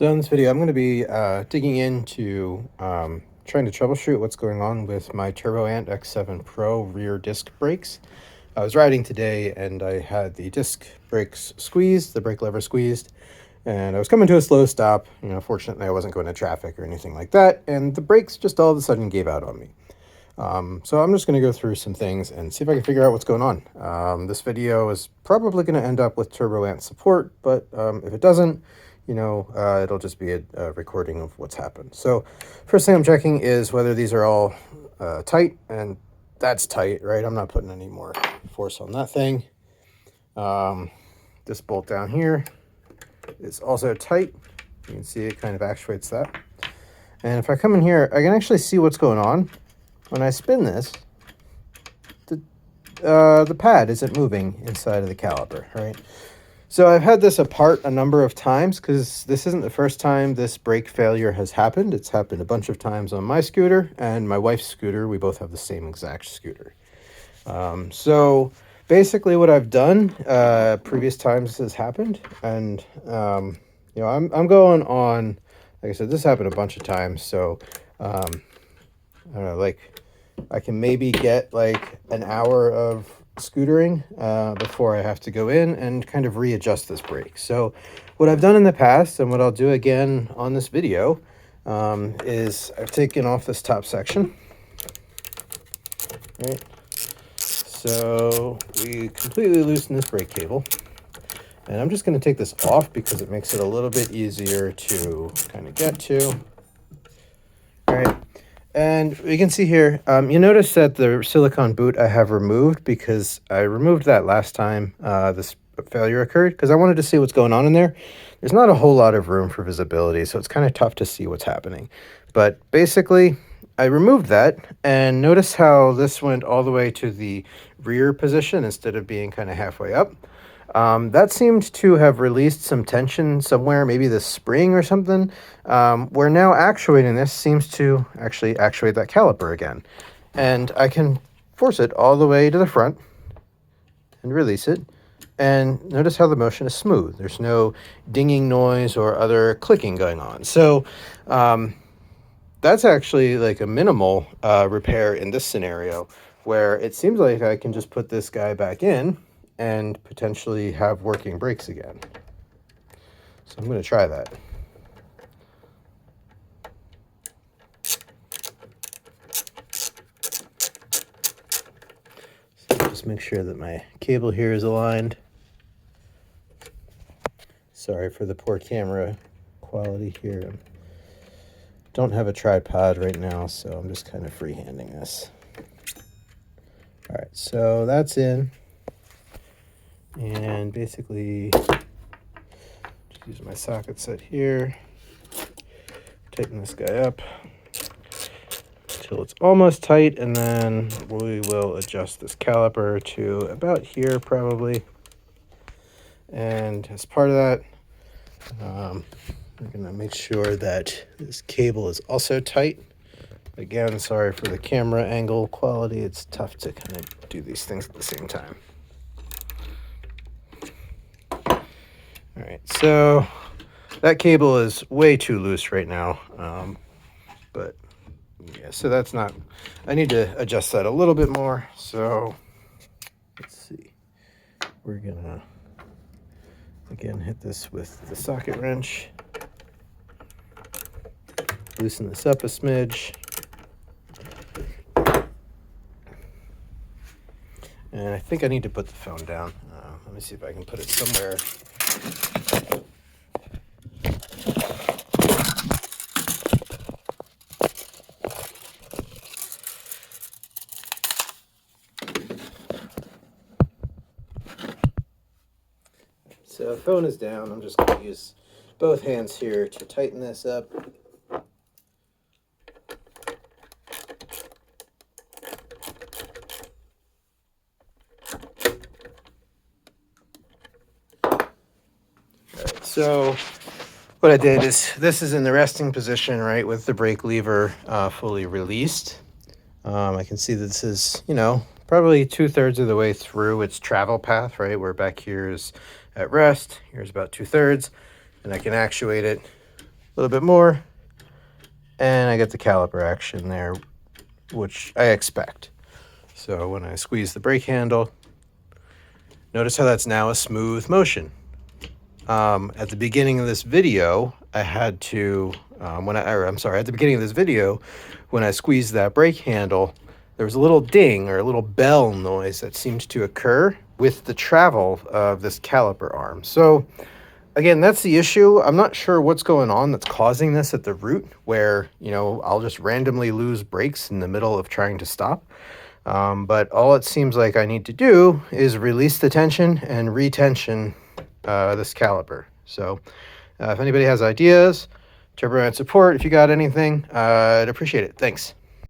So in this video, I'm going to be digging into trying to troubleshoot what's going on with my Turboant X7 Pro rear disc brakes. I was riding today and I had the disc brakes squeezed, the brake lever squeezed, and I was coming to a slow stop. Fortunately, I wasn't going to traffic or anything like that, and the brakes just all of a sudden gave out on me. So I'm just going to go through some things and see if I can figure out what's going on. This video is probably going to end up with Turboant support, but if it doesn't, it'll just be a recording of what's happened. So first thing I'm checking is whether these are all tight, and that's tight, right? I'm not putting any more force on that thing. This bolt down here is also tight. You can see it kind of actuates that. And if I come in here, I can actually see what's going on. When I spin this, the pad isn't moving inside of the caliper, right? So I've had this apart a number of times because this isn't the first time this brake failure has happened. It's happened a bunch of times on my scooter and my wife's scooter. We both have the same exact scooter. So basically what I've done previous times this has happened, and I'm going on, like I said, this happened a bunch of times. So I don't know, like I can maybe get like an hour of scootering before I have to go in and kind of readjust this brake. So what I've done in the past, and what I'll do again on this video, is I've taken off this top section. Right. So we completely loosen this brake cable. And I'm just going to take this off because it makes it a little bit easier to kind of get to. All right. And you can see here, you notice that the silicone boot I have removed because I removed that last time this failure occurred because I wanted to see what's going on in there. There's not a whole lot of room for visibility, so it's kind of tough to see what's happening. But basically, I removed that, and notice how this went all the way to the rear position instead of being kind of halfway up. That seemed to have released some tension somewhere, maybe the spring or something, where now actuating this seems to actually actuate that caliper again. And I can force it all the way to the front and release it. And notice how the motion is smooth. There's no dinging noise or other clicking going on. So that's actually like a minimal repair in this scenario, where it seems like I can just put this guy back in and potentially have working brakes again. So I'm going to try that. So just make sure that my cable here is aligned. Sorry for the poor camera quality here. Don't have a tripod right now, so I'm just kind of freehanding this. All right, so that's in. And basically, just use my socket set here, tighten this guy up until it's almost tight, and then we will adjust this caliper to about here probably. And as part of that, we're going to make sure that this cable is also tight. Again, sorry for the camera angle quality. It's tough to kind of do these things at the same time. All right, so that cable is way too loose right now, but yeah, so that's not, I need to adjust that a little bit more. So let's see, we're gonna again hit this with the socket wrench, loosen this up a smidge, and I think I need to put the phone down. Let me see if I can put it somewhere. So phone is down. I'm just going to use both hands here to tighten this up. So what I did is, this is in the resting position, right, with the brake lever fully released. I can see that this is, probably 2/3 of the way through its travel path, right, where back here is at rest. Here's about 2/3, and I can actuate it little bit more, and I get the caliper action there, which I expect. So when I squeeze the brake handle, notice how that's now a smooth motion. At the beginning of this video, I had to, at the beginning of this video, when I squeezed that brake handle, there was a little ding or a little bell noise that seemed to occur with the travel of this caliper arm. So again, that's the issue. I'm not sure what's going on that's causing this at the root, where, I'll just randomly lose brakes in the middle of trying to stop. But all it seems like I need to do is release the tension and retension this caliper. So if anybody has ideas, Turboant support, if you got anything, I'd appreciate it. Thanks.